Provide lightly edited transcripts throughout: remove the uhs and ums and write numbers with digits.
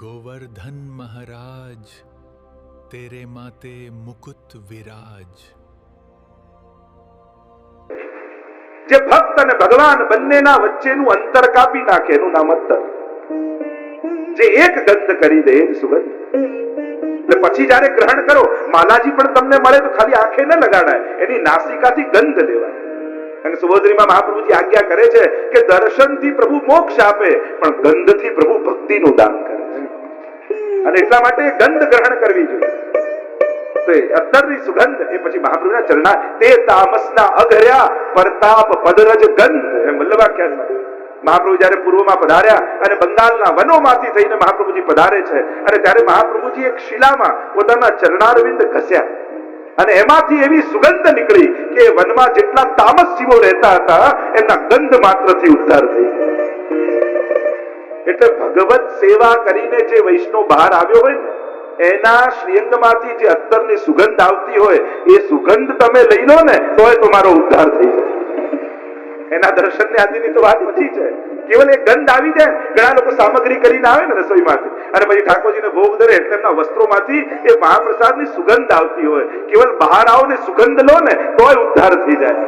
गोवर्धन महाराज तेरे माते मुकुट विराज। જે ભક્ત અને ભગવાન બંનેના વચ્ચેનું અંતર કાપી નાખે એનું નામ અત્તર. જે એક ગંધ કરી દે એ જ સુગંધ. એટલે પછી જ્યારે ગ્રહણ કરો, માલાજી પણ તમને મળે તો ખાલી આંખે ન લગાડાય, એની નાસિકાથી ગંધ લેવાય. અને સુબોધરીમાં મહાપ્રભુજી આજ્ઞા કરે છે કે દર્શનથી પ્રભુ મોક્ષ આપે, પણ ગંધથી પ્રભુ ભક્તિનું દાન કરે છે. અને એટલા માટે ગંધ ગ્રહણ કરવી જોઈએ. તો અત્તરની સુગંધ એ પછી મહાપ્રભુના ચરણા તે તામસના અઘર્યા પરતાપ પદરજ ગંધ એમ વલ્લભાખ્યાનમાં મહાપ્રભુ જયારે પૂર્વમાં પધાર્યા અને બંગાળના વનોમાંથી થઈને મહાપ્રભુજી પધારે છે અને ત્યારે મહાપ્રભુજી એક શિલામાં પોતાના ચરણારવિંદ ઘસ્યા અને એમાંથી એવી સુગંધ નીકળી કે વનમાં જેટલા તામસ જીવો રહેતા હતા એમના ગંધ માત્રથી ઉદ્ધાર થઈ ગયો. એટલે ભગવત સેવા કરીને જે વૈષ્ણવ બહાર આવ્યો હોય ને એના શ્રીઅંગમાંથી જે અત્તરની સુગંધ આવતી હોય એ સુગંધ તમે લઈ લો ને તોય તમારો ઉદ્ધાર થઈ જાય. એના દર્શનને આદિની તો વાત પછી છે. કેવલ એક ગંધ આવી જાય. ઘણા લોકો સામગ્રી કરીને આવે ને રસોઈમાંથી અને પછી ઠાકોરજીને ભોગ ધરે એટલે એમના વસ્ત્રોમાંથી એ મહાપ્રસાદની સુગંધ આવતી હોય. કેવલ બહાર આવો ને સુગંધ લો ને તોય ઉદ્ધાર થઈ જાય.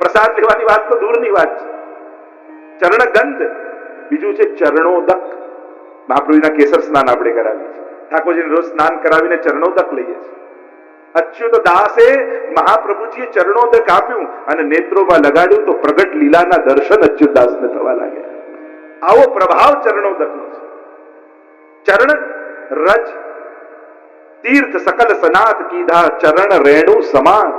પ્રસાદ લેવાની વાત તો દૂરની વાત છે. ચરણ ગંધ, બીજું છે ચરણોદક. મહાપ્રભુના કેસર સ્નાન આપણે કરાવીએ છીએ. ઠાકોરજીને રોજ સ્નાન કરાવીને ચરણોદક લઈએ છીએ. અચ્યુત દાસે મહાપ્રભુજીએ ચરણોદક આપ્યું અને નેત્રોમાં લગાડ્યું તો પ્રગટ લીલાના દર્શન અચ્યુત દાસને થવા લાગ્યા. આવો પ્રભાવ ચરણોદકનો છે. ચરણ રજ તીર્થ સકલ સનાથ કીધા ચરણ રેણુ સમાજ.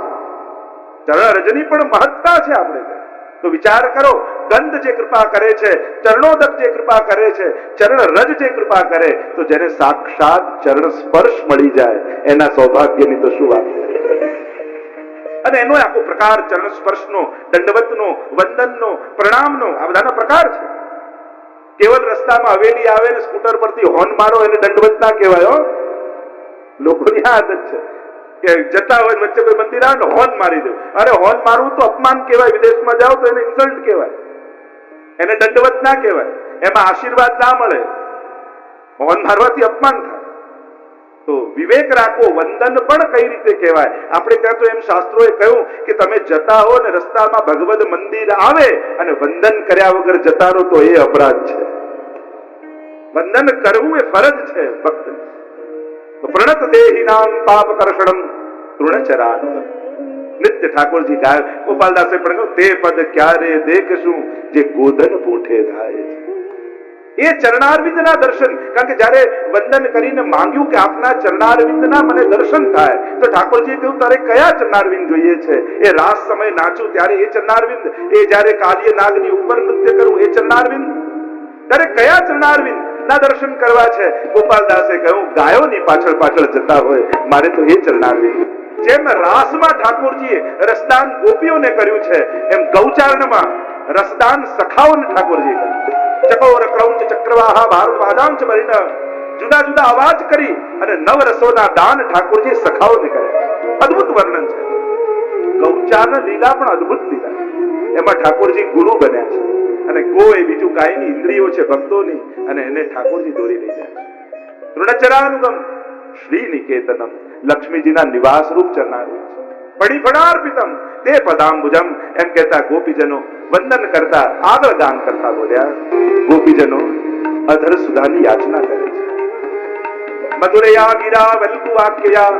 ચરણ રજની પણ મહત્તા છે. આપણે તો વિચાર કરો, ગંધ જે કૃપા કરે છે, ચરણોદક જે કૃપા કરે છે, ચરણ રજ જે કૃપા કરે, તો જેને સાક્ષાત ચરણ સ્પર્શ મળી જાય એના સૌભાગ્યની તો શું વાત. અને એનો આખો પ્રકાર ચરણ સ્પર્શનો, દંડવતનો, વંદનનો, પ્રણામનો આ બધાના પ્રકાર છે. કેવલ રસ્તામાં હવેલી આવે ને સ્કૂટર પરથી હોર્ન મારો એને દંડવત ના કહેવાય. લોકોની આ આદત છે કે જતા હોય વચ્ચે કોઈ મંદિર આવે ને હોર્ન મારી દો. અરે હોર્ન મારવું તો અપમાન કહેવાય. વિદેશમાં જાઓ તો એને ઇન્સલ્ટ કહેવાય, એને દંડવત ના કહેવાય, એમાં આશીર્વાદ ના મળે. હોર્ન મારવાથી અપમાન થાય. તો વિવેક રાખો. વંદન પણ કઈ રીતે કહેવાય. આપણે ત્યાં તો એમ શાસ્ત્રોએ કહ્યું કે તમે જતા હો ને રસ્તામાં ભગવદ મંદિર આવે અને વંદન કર્યા વગર જતા રહો તો એ અપરાધ છે. વંદન કરવું એ ફરજ છે ભક્ત. પ્રણત દેહી નામ પાપ કરશણમ તૃણચરાનુગમ. નિત્ય ઠાકોરજી ગાય. ગોપાલદાસે પણ કહ્યું તે પદ ક્યારે દેખશું જે ગોધન પોઠે થાય. એ ચરણારવિંદના દર્શન. કારણ કે જ્યારે વંદન કરીને માંગ્યું કે આપના ચરણારવિંદના મને દર્શન થાય તો ઠાકોરજીએ કહ્યું તારે કયા ચરણારવિંદ જોઈએ છે. એ રાસ સમય નાચું ત્યારે એ ચરણારવિંદ, એ જ્યારે કાલિય નાગની ઉપર નૃત્ય કરું એ ચરણારવિંદ, ત્યારે કયા ચરણારવિંદ ના દર્શન કરવા છે. ગોપાલદાસે કહ્યું ગાયોની પાછળ પાછળ જતા હોય મારે તો એ ચરણારવિંદ. જેમ રાસમાં ઠાકોરજીએ રસદાન ગોપીઓને કર્યું છે એમ ગૌચારણમાં રસદાન સખાઓને ઠાકોરજીએ કર્યું. ચકોર ક્રૌંચ ચક્રવાહા ભારતવાદાંચ પરિણ જુદા જુદા અવાજ કરી અને નવરસોના દાન ઠાકોરજી સખાઓને કર્યા. અદ્ભુત વર્ણન છે. ગૌચારણ લીલા પણ અદ્ભુત લીલા. એમાં ઠાકોરજી ગુરુ બન્યા છે અને કોઈ બીજું કાયની ઇન્દ્રિયો છે ભક્તોની અને એને ઠાકોરજી દોરી લઈ જાય છે. તૃણચરાનુગમ શ્રી નિકેતનમ. લક્ષ્મીજીના નિવાસ રૂપ ચરણારવિંદ છે. પડિફળાર્પિતમ તે પદાંબુજમ. એમ કહેતા ગોપીજનો વંદન કરતા આગળ ગાન કરતા બોલ્યા. ગોપીજનો અધર સુધાની યાચના કરે છે. મધુરયા ગિરા વલ્ગુ વાક્યયા.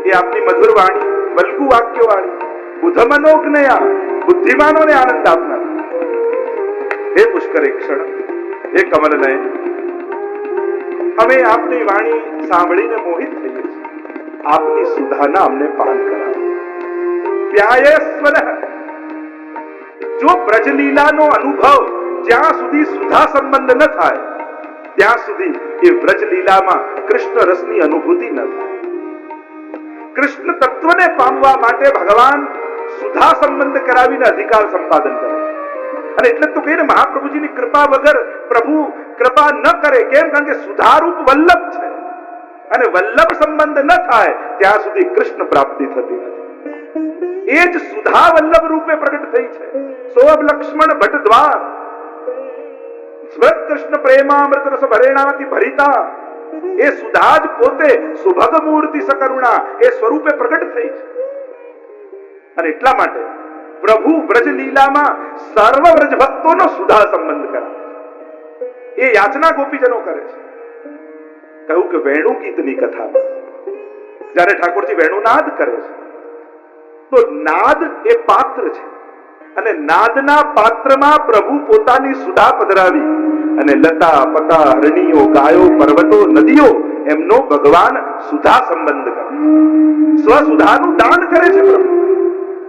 એ આપની મધુર વાણી, વલ્ગુ વાક્ય વાણી, બુધમનોજ્ઞયા, બુદ્ધિમાનોને આનંદ આપનાર. હે પુષ્કર ક્ષણ, હે કમલ નયન, અમે આપની વાણી સાંભળીને મોહિત થઈએ છીએ. આપની સુધાના અમને પાન કરાવો. પ્યાયસ્વર. જો બ્રજલીલાનો અનુભવ જ્યાં સુધી સુધા સંબંધ ન થાય ત્યાં સુધી એ બ્રજલીલામાં કૃષ્ણ રસની અનુભૂતિ ન થાય. કૃષ્ણ તત્વને પામવા માટે ભગવાન સુધા સંબંધ કરાવીને અધિકાર સંપાદન કરે. અને એટલે તો કહીને મહાપ્રભુજીની કૃપા વગર પ્રભુ કૃપા ન કરે. કેમ? કારણ કે સુધારૂપ વલ્લભ છે અને વલ્લભ સંબંધ ન થાય ત્યાં સુધી કૃષ્ણ પ્રાપ્તિ થતી નથી. એ જ સુધા વલ્લભ રૂપે પ્રગટ થઈ છે. સોઅબ લક્ષ્મણ ભટ્ટ દ્વાર. સ્વત કૃષ્ણ પ્રેમામૃત રસ ભરેણાથી ભરિતા એ સુધા જ પોતે સુભગ મૂર્તિ સકરુણા એ સ્વરૂપે પ્રગટ થઈ છે. અને એટલા માટે પ્રભુ વ્રજ લીલામાં સર્વ વ્રજ ભક્તોનો સુધા સંબંધ કરાવે. એ યાચના ગોપીજનો કરે છે. કહ્યું કે વેણુ ગીતની કથામાં જ્યારે ઠાકોરજી વેણુનાદ કરે છે તો નાદ એ પાત્ર છે અને નાદના પાત્રમાં પ્રભુ પોતાની સુધા પધરાવી અને લતા પતા હરણીઓ ગાયો પર્વતો નદીઓ એમનો ભગવાન સુધા સંબંધ કરે છે. સ્વસુધાનું દાન કરે છે પ્રભુ.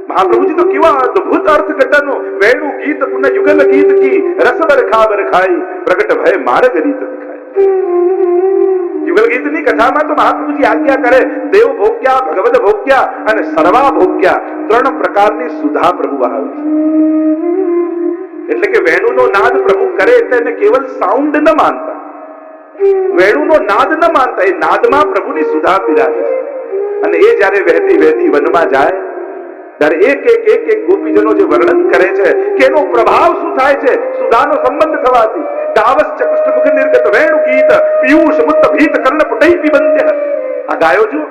મહાપ્રભુજી તો કેવા અદ્ભુત અર્થઘટનો વેણુ ગીત પુનઃ યુગલ ગીત કી રસ બરખા બરખાઈ પ્રગટ ભય માર્ગ રીત દિખાય. યુગલ ગીતની કથામાં તો મહાપ્રભુજી આજ્ઞા કરે દેવ ભોગ્યા ભગવદ ભોગ્યા અને સર્વા ભોગ્યા ત્રણ પ્રકારની સુધા પ્રભુ આવે છે. એટલે કે વેણુનો નાદ પ્રભુ કરે એટલે એને કેવલ સાઉન્ડ ન માનતા, વેણુનો નાદ ન માનતા, એ નાદમાં પ્રભુની સુધા પીરાજે છે. અને એ જ્યારે વહેતી વહેતી વનમાં જાય ત્યારે એક એક એક એક ગોપીજનો જે વર્ણન કરે છે કે એનો પ્રભાવ શું થાય છે સુધાનો સંબંધ થવાથી. ગાવશ્ચ કુષ્ઠમુખ નિર્ગત વેણુ ગીત પિયુષ મુત્ત ભીત કર્ણ પુટૈ પિબંત્ય. આ ગાયો જો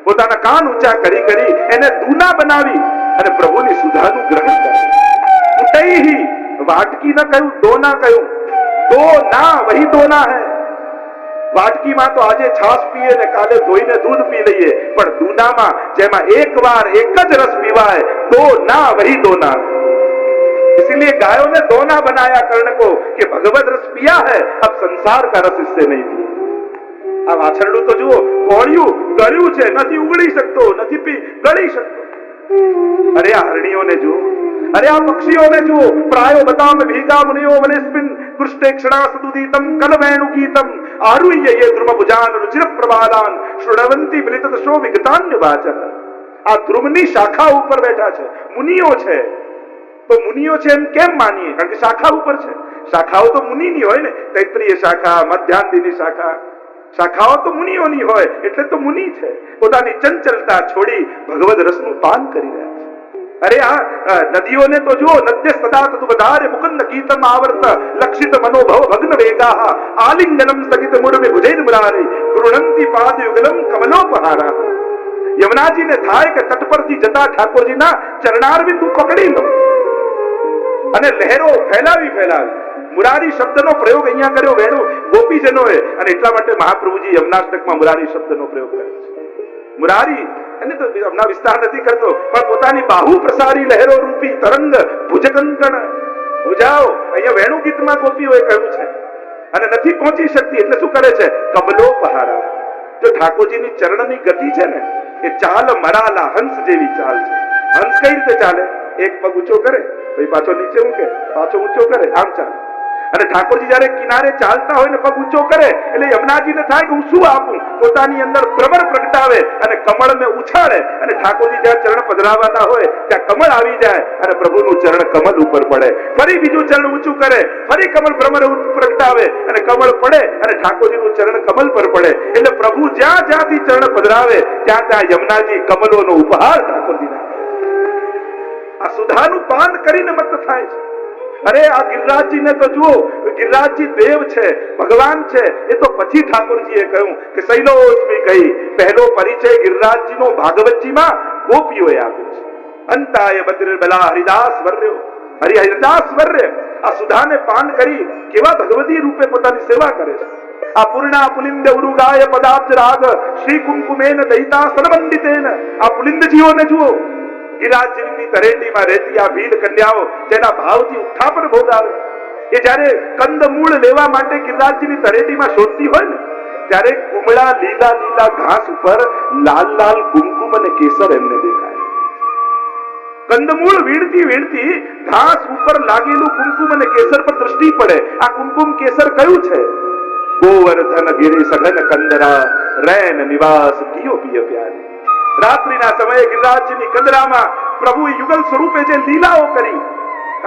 પોતાના કાન ઊંચા કરી કરી એને દૂના બનાવી અને પ્રભુની સુધાનું ગ્રહણ કરે. પુટૈ વાટકી ન કહ્યું, દોના કહ્યું. દો ના વહી દોના હૈ. વાટકીમાં તો આજે છાશ પીએ ને કાલે ધોઈને દૂધ પી લઈએ, પણ દૂનામાં જેમાં એકવાર એક જ રસ પીવાય દો ના વહી દોના. इसीलिए गायों ने दोना बनाया कर्ण को कि भगवत रस पिया है अब संसार का रस इससे नहीं पिए. આ વાછરડું તો જુઓ કોળિયું ગળ્યું છે, નથી ઉગડી શકતો, નથી ગળી શકતો. અરે આ હરણીઓને જુઓ, અરે આ પક્ષીઓને જુઓ. પ્રાયો બતામ ભીગા મુનિયો વનેસ્મિન કૃષ્ટે ક્ષણા સદુદીતમ કલવેણુ ગીતમ આરુહ્ય યે ધ્રુમ ભુજાન રુચિર પ્રબાલાન શ્રુણવંતી મિલિત શો વિગતાન્ય વાચક. આ ધ્રુમની શાખા ઉપર બેઠા છે, મુનિઓ છે. તો મુનિઓ છે એમ કેમ માનીએ? કારણ કે શાખા ઉપર છે. શાખાઓ તો મુનિની હોય ને, તૈત્રીય શાખા, મધ્યાંતિની શાખા, શાખાઓ તો મુનિઓની હોય એટલે તો મુનિ છે. પોતાની ચંચલતા છોડી ભગવદ રસનું પાન કરી રહ્યા છે. અરે આ નદીઓને તો જુઓ, નદ્ય સદા તદુપધારે મુકંદ ગીતમ આવર્ત લક્ષિત મનોભવ ભગ્ન વેગા આલિંગનમ સ્થગિત મુરમે ભુજૈર મુરારી ગૃણંતી પાદ યુગલમ કમલોપહારા. યમુનાજીને થાય કે તટ પરથી જતા ઠાકોરજીના ચરણારવિંદ પકડી લો અને લહેરો ફેલાવી ફેલાવી. મુરારી શબ્દનો પ્રયોગ અહીંયા કર્યો વેણુ ગોપીજનોએ, અને એટલા માટે મહાપ્રભુજી યમનાષ્ટકમાં મુરારી શબ્દનો પ્રયોગ કરે છે. મુરારી એને તો હમણાં વિસ્તાર નથી કરતો, પણ પોતાની બાહુ પ્રસારી લહેરો રૂપી તરંગ ભુજકંકણ ભુજાઓ અહીંયા વેણુ ગીતમાં ગોપીઓએ કહ્યું છે. અને નથી પહોંચી શકતી એટલે શું કરે છે? કમલો પહારા. જો ઠાકોરજીની ચરણની ગતિ છે ને એ ચાલ મરાલા હંસ જેવી ચાલ છે. હંસ કઈ રીતે ચાલે? એક પગ ઊંચો કરે, પછી પાછો નીચે મૂકે, પાછો ઊંચો કરે, આમ ચાલે. અને ઠાકોરજી જયારે કિનારે ચાલતા હોય ને પગ ઊંચો કરે એટલે યમુનાજીને થાય કે હું શું આપું, પોતાની અંદર ભ્રમર પ્રગટાવે અને કમળને ઉછાળે. અને ઠાકોરજી જ્યાં ચરણ પધરાવાના હોય ત્યાં કમળ આવી જાય અને પ્રભુનું ચરણ કમળ ઉપર પડે. ફરી બીજું ચરણ ઊંચું કરે, ફરી કમળ ભ્રમર પ્રગટાવે અને કમળ પડે અને ઠાકોરજીનું ચરણ કમળ પર પડે. એટલે પ્રભુ જ્યાં જ્યાંથી ચરણ પધરાવે ત્યાં ત્યાં યમુનાજી કમલોનો ઉપહાર ઠાકોરજીને. આ સુધાનું પાન કરીને મત થાય છે. અરે આ ગિરિરાજજીને તો જુઓ, ગિરિરાજજી દેવ છે, ભગવાન છે. એ તો પછી ઠાકોરજીએ કહ્યું કે શૈલોસ્મી કહી પહેલો પરિચય ગિરિરાજજીનો ભાગવતજીમાં ગોપીઓએ આપ્યો છે. અંતાય બદ્રબલા હરિદાસ વર્યો, હરિદાસ વર્ય આ સુધાને પાન કરી કેવા ભગવતી રૂપે પોતાની સેવા કરે છે. આ પૂર્ણા પુલિંદ ઉરુગાય પદાબ્જ રાગ શ્રી કુમકુમેન દહિતા સનવંદિતેન. આ પુલિંદજીઓને જુઓ, ગિરિરાજજીની તરેટીમાં રહેતી આ ભીલ કન્યાઓ જેના ભાવથી ઉત્થાપન ભોગાવે. એ જ્યારે કંદમૂળ લેવા માટે ગિરિરાજજીની તરેટીમાં શોધતી હોય ને ત્યારે કુમળા લીલા લીલા ઘાસ ઉપર લાલ લાલ કુમકુમ અને કેસર એમને દેખાય. કંદમૂળ વીણતી વીણતી ઘાસ ઉપર લાગેલું કુમકુમ અને કેસર પર દ્રષ્ટિ પડે. આ કુમકુમ કેસર કયું છે? ગોવર્ધન ગિરી સઘન કંદરા રૈન નિવાસ કિયો પિય પ્યારી. રાત્રિના સમયે ગિરિરાજજીની કંદરામાં પ્રભુ યુગલ સ્વરૂપે જે લીલાઓ કરી,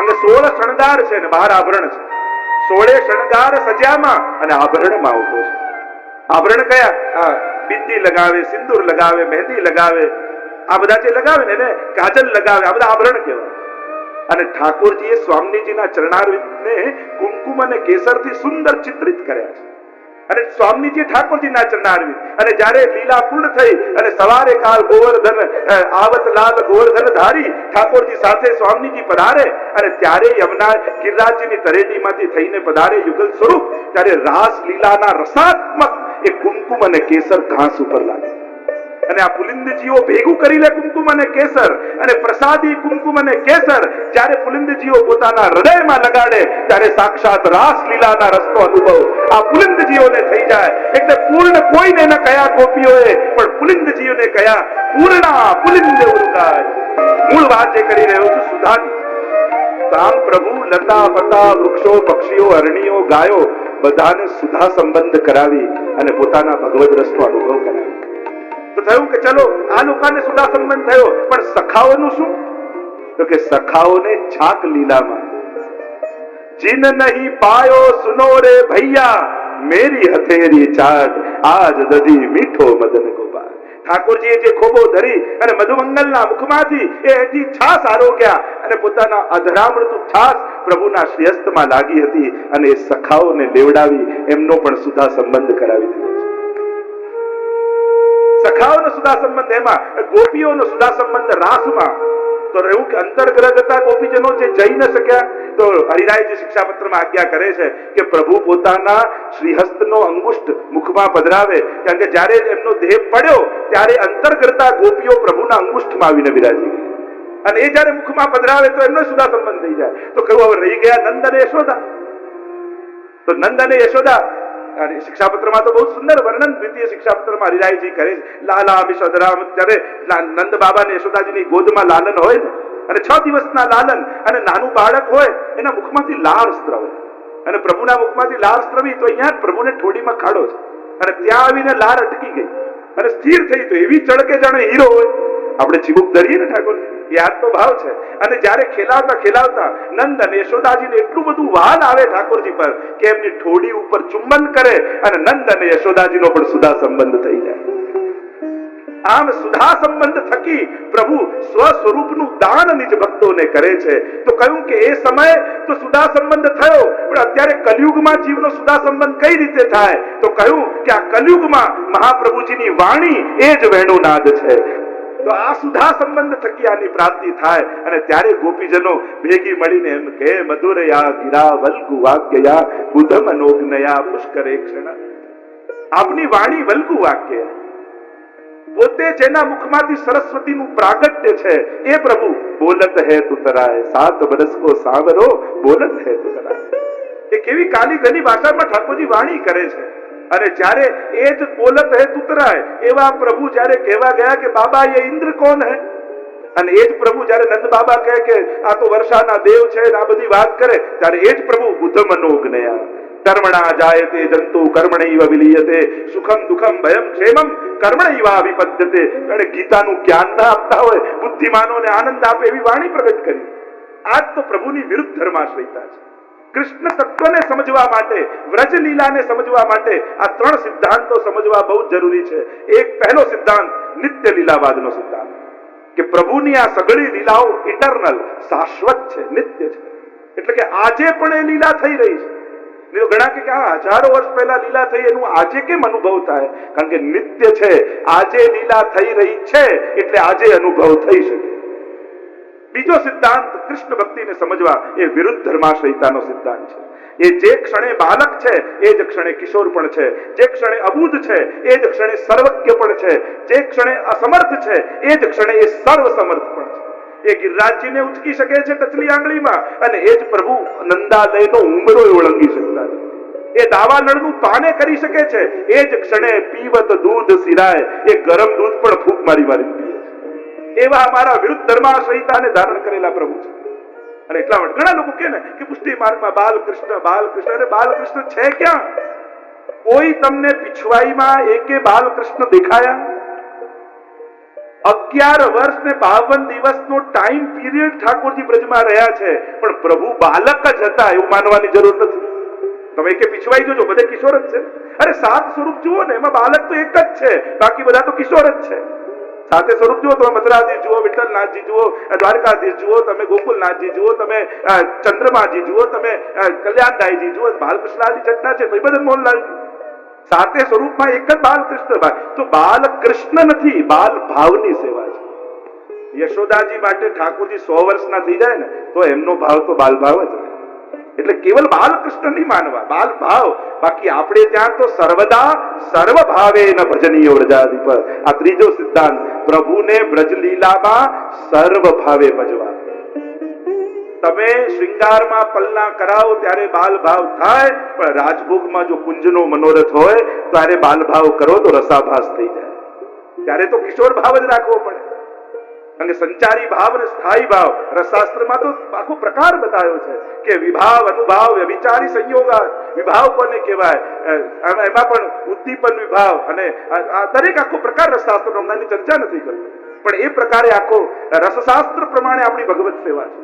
અને 16 શણગાર છે ને 12 આભરણ છે. 16 શણગાર સજ્યામાં અને આભરણમાં ઉભો છે. આભરણ કયા? બિંદી લગાવે, સિંદૂર લગાવે, મહેંદી લગાવે, આ બધા જે લગાવે ને એને કાજલ લગાવે, આ બધા આભરણ કહેવાય. અને ઠાકોરજીએ સ્વામીજીના ચરણારવિંદને કુમકુમ અને કેસરથી સુંદર ચિત્રિત કર્યા છે. અને સ્વામીજી ઠાકોરજીના ચરણારવિંદ, અને જ્યારે લીલા પૂર્ણ થઈ અને સવારે કાલ ગોવર્ધન આવત લાલ ગોવર્ધન ધારી ઠાકોરજી સાથે સ્વામીજી પધારે, અને ત્યારે યમુના ગિરિરાજની તરેટીમાંથી થઈને પધારે યુગલ સ્વરૂપ, ત્યારે રાસ લીલાના રસાત્મક એ કુમકુમ અને કેસર ઘાસ ઉપર લાગે. અને આ પુલિંદજીઓ ભેગું કરી લે કુમકુમ અને કેસર, અને પ્રસાદી કુમકુમ અને કેસર જ્યારે પુલિંદજીઓ પોતાના હૃદયમાં લગાડે ત્યારે સાક્ષાત રાસ લીલાના રસનો અનુભવ આ પુલિંદજીઓને થઈ જાય. એટલે પૂર્ણ કોઈને ન કયા ગોપીઓએ, પણ પુલિંદજીઓને કયા પૂર્ણા પુલિંદે ઉર્ગાય. મૂળ વાત જે કરી રહ્યો છું સુધાની. આમ પ્રભુ લતા પતા વૃક્ષો પક્ષીઓ અરણીઓ ગાયો બધાને સુધા સંબંધ કરાવી અને પોતાના ભગવદ રસનો અનુભવ કરાવી. તો થયું કે ચલો આ લોકોને સુધા સંબંધ થયો, પણ સખાઓનું શું? તો કે સખાઓને છાક લીલામાં જીન નહીં પાયો સુનો રે ભૈયા મેરી હથેરી ચાટ આજ દધી મીઠો મદન ગોપાલ. ઠાકોરજીએ જે ખોબો ધરી અને મધુમંગલના મુખમાંથી એ હજી છાસ આરોગ્યા અને પોતાના અધરામૃતું છાસ પ્રભુના શ્રીહસ્તમાં લાગી હતી, અને એ સખાઓને લેવડાવી એમનો પણ સુધા સંબંધ કરાવી દીધો. સખાઓનો સુધા સંબંધ એમાં, ગોપીઓનો સુધા સંબંધ રાસમાં. તો રહ્યું કે અંતર્ગ્રહ હતા ગોપીજનો જે જઈ ન શક્યા, તો હરિરાયજી શિક્ષાપત્રમાં આજ્ઞા કરે છે કે પ્રભુ પોતાના શ્રીહસ્તનો અંગુષ્ઠ મુખમાં પધરાવે, કારણ કે જ્યારે એમનો દેહ પડ્યો ત્યારે અંતર્ગ્રતા ગોપીઓ પ્રભુના અંગુષ્ઠમાં આવીને બિરાજી ગઈ, અને એ જ્યારે મુખમાં પધરાવે તો એમનો સુધા સંબંધ થઈ જાય. તો કહ્યું હવે રહી ગયા નંદ અને યશોદા. તો નંદ અને યશોદા શિક્ષાપત્રમાં તો બહુ સુંદર વર્ણન દ્વિતીય શિક્ષાપત્રમાં હરિરાયજી કરે છે. લાલા વિશોદરામ, ત્યારે નંદ બાબા ને યશોદાજીની ગોદમાં લાલન હોય ને, અને 6 દિવસના લાલન, અને નાનું બાળક હોય એના મુખમાંથી લાળ સ્ત્રવે, અને પ્રભુના મુખમાંથી લાળ સ્ત્રવી તો અહીંયા પ્રભુને ઠોડીમાં ખાડો છે, અને ત્યાં આવીને લાળ અટકી ગઈ અને સ્થિર થઈ. તો એવી ચળકે જાણે હીરો હોય. આપણે ચીબુક ધરીએ ને ઠાકોરજી, યાદ તો ભાવ છે. અને જ્યારે ખેલાવતા ખેલાવતા નંદ અને યશોદાજીને એટલું બધું વહાલ આવે ઠાકોરજી પર કે એમની ઠોડી ઉપર ચુંબન કરે, અને નંદ અને યશોદાજીનો પણ સુધા સંબંધ થઈ જાય. આમ સુધા સંબંધ થકી પ્રભુ સ્વ સ્વરૂપનું દાન નિજ ભક્તોને કરે છે. તો કહ્યું કે એ સમય તો સુધા સંબંધ થયો, પણ અત્યારે કલયુગમાં જીવનો સુધા સંબંધ કઈ રીતે થાય? તો કહ્યું કે આ કલયુગમાં મહાપ્રભુજીની વાણી એ જ વેણુનાદ છે. તો આ સુધા સંબંધ થકી આની પ્રાપ્તિ થાય, અને ત્યારે ગોપીજનો ભેગી મળીને એમ કે મધુરયા ગિરા વલ્ગુ વાક્યયા બુધ મનોજ્ઞયા પુષ્કરે ક્ષણ. આપની વાણી વલ્ગુ વાક્ય, પોતે જેના મુખમાંથી સરસ્વતીનું પ્રાગટ્ય છે એ પ્રભુ બોલત હે તુતરાય, 7 બરસ કો સાવરો બોલત હે તુતરાય. એ કેવી કાલી ઘની ભાષામાં ઠાકોરજી વાણી કરે છે. અને જ્યારે એ જ બોલત હે તુતરાય એવા પ્રભુ જ્યારે કહેવા ગયા કે બાબા એ ઇન્દ્ર કોણ હે, અને એ જ પ્રભુ જ્યારે નંદ બાબા કહે કે આ તો વર્ષાના દેવ છે, આ બધી વાત કરે, ત્યારે એ જ પ્રભુ બુદ્ધ મનોજ્ઞયા કર્મણા જાયતે જંતુ કર્મણૈવ વિલીયતે સુખમ દુઃખમ ભયમ ક્ષેમમ કર્મણૈવ વિપદ્યતે. અને ગીતાનું જ્ઞાન ના આપતા હોય, બુદ્ધિમાનોને આનંદ આપે એવી વાણી પ્રગટ કરી. આજ તો પ્રભુની વિરુદ્ધ ધર્માશ્રયતા છે. કૃષ્ણ તત્વને સમજવા માટે, વ્રજ લીલાને સમજવા માટે આ 3 સિદ્ધાંતો સમજવા બહુ જરૂરી છે. એક પહેલો સિદ્ધાંત નિત્ય લીલાવાદનો સિદ્ધાંત, કે પ્રભુની આ સગળી લીલાઓ ઇટર્નલ, શાશ્વત છે, નિત્ય છે. એટલે કે આજે પણ એ લીલા થઈ રહી છે. ઘણા કે આ હજારો વર્ષ પહેલા લીલા થઈ એનું આજે કેમ અનુભવ થાય? કારણ કે નિત્ય છે. આજે લીલા થઈ રહી છે એટલે આજે અનુભવ થઈ શકે. બીજો સિદ્ધાંત કૃષ્ણ ભક્તિને સમજવા એ વિરુદ્ધ ધર્માશ્રયતાનો સિદ્ધાંત છે. એ જે ક્ષણે બાલક છે એ જ ક્ષણે કિશોર પણ છે, જે ક્ષણે અબુધ છે એ જ ક્ષણે સર્વજ્ઞ પણ છે, જે ક્ષણે અસમર્થ છે એ જ ક્ષણે એ સર્વ સમર્થ પણ છે. એ ગિરિરાજજીને ઉચકી શકે છે ટચલી આંગળીમાં, અને એ જ પ્રભુ નંદાલયનો ઉંબરો ઓળંગી શકતા નથી. એ દાવાનળનું પાને કરી શકે છે, એ જ ક્ષણે પીવત દૂધ સિરાય, એ ગરમ દૂધ પણ ફૂંક મારી મારી પીએ છે. એવા અમારા વિરુદ્ધ ધર્માશ્રયતાને ધારણ કરેલા પ્રભુ છે. અને એટલા માટે ઘણા લોકો કહે ને કે પુષ્ટિ માર્ગમાં બાલકૃષ્ણ બાલકૃષ્ણ, અરે બાલકૃષ્ણ છે ક્યાં? કોઈ તમને પીછવાઈમાં એકે બાલકૃષ્ણ દેખાયા? 11 વર્ષ ને 52 દિવસનો ટાઈમ પીરિયડ ઠાકોરજી બ્રજમાં રહ્યા છે, પણ પ્રભુ બાલક જ હતા એવું માનવાની જરૂર નથી. તમે એકે પીછવાઈ જોજો, બધે કિશોર જ છે. અરે 7 સ્વરૂપ જુઓ ને, એમાં બાલક તો એક જ છે, બાકી બધા તો કિશોર જ છે. સાથે સ્વરૂપ જુઓ, તમે મથુરાધીશ જુઓ, વિઠ્ઠલનાથજી જુઓ, દ્વારકાધીશ જુઓ, તમે ગોકુલનાથજી જુઓ, તમે ચંદ્રમાજી જુઓ, તમે કલ્યાણદાયજી જુઓ, બાલકૃષ્ણની ઘટના છે, મદન મોહનલાલજી સાથે સ્વરૂપમાં એક જ બાલકૃષ્ણ ભાઈ. તો બાલકૃષ્ણ નથી, બાલ ભાવની સેવા છે. યશોદાજી માટે ઠાકોરજી 100 વર્ષના થઈ જાય ને તો એમનો ભાવ તો બાલ ભાવ જ રહે. એટલે કેવલ બાલકૃષ્ણ નહીં માનવા, બાલ ભાવ. બાકી આપણે ત્યાં તો સર્વદા સર્વ ભાવે ન ભજનીય વ્રજાધિપ. આ ત્રીજો સિદ્ધાંત, પ્રભુને બ્રજ લીલામાં સર્વ ભાવે ભજવા. તમે શ્રૃંગારમાં પલના કરાવો ત્યારે બાલ ભાવ થાય, પણ રાજભોગમાં જો કુંજનો મનોરથ હોય ત્યારે બાલ ભાવ કરો તો રસાભાસ થઈ જાય. ત્યારે તો કિશોર ભાવ જ રાખવો પડે. અને સંચારી ભાવ અને સ્થાયી ભાવ, રસશાસ્ત્રમાં તો આખો પ્રકાર બતાવ્યો છે કે વિભાવ, અનુભાવ, વ્યભિચારી સંયોગા. વિભાવ કોને કહેવાય, એમાં પણ ઉદ્દીપન વિભાવ, અને આ દરેક આખો પ્રકાર રસશાસ્ત્રનો, હમણાંની ચર્ચા નથી કરતો, પણ એ પ્રકારે આખો રસશાસ્ત્ર પ્રમાણે આપણી ભગવત સેવા છે.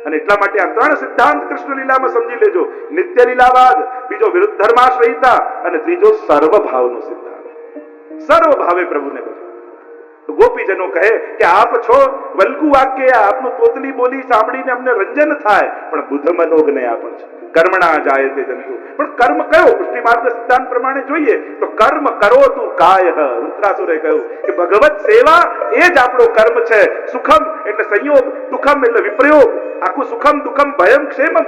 અને એટલા માટે આ 3 સિદ્ધાંત કૃષ્ણ લીલામાં સમજી લેજો. નિત્ય લીલાવાદ, બીજો વિરુદ્ધ ધર્માશ્રયિતા, અને ત્રીજો સર્વભાવનો સિદ્ધાંત. સર્વ ભાવે પ્રભુને ભજો. ગોપીજનો કહે કે આપ છો વલ્કુ વાક્ય, આપનું તોતલી બોલી સાંભળીને અમને રંજન થાય, પણ બુદ્ધ મનોજ્ઞ આપણ છે. કર્મણા જાય તે જંતુ. પણ કર્મ કયો? પુષ્ટિ માર્ગ સિદ્ધાંત પ્રમાણે જોઈએ તો કર્મ કરો તું કાય. વૃત્રાસુરે કહ્યું કે ભગવત સેવા એ જ આપણો કર્મ છે. સુખમ એટલે સંયોગ, દુઃખમ એટલે વિપ્રયોગ. આખું સુખમ દુઃખમ ભયમ ક્ષેમમ.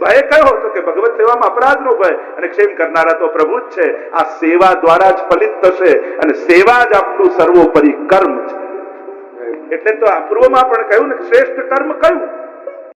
ભય કયો? તો કે ભગવત સેવામાં અપરાધનો ભય, અને ક્ષેમ કરનારા તો પ્રભુ જ છે. આ સેવા દ્વારા જ ફલિત થશે, અને સેવા જ આપણું સર્વોપરી કર્મ છે. એટલે તો આ પૂર્વમાં પણ કહ્યું ને, શ્રેષ્ઠ કર્મ કયું?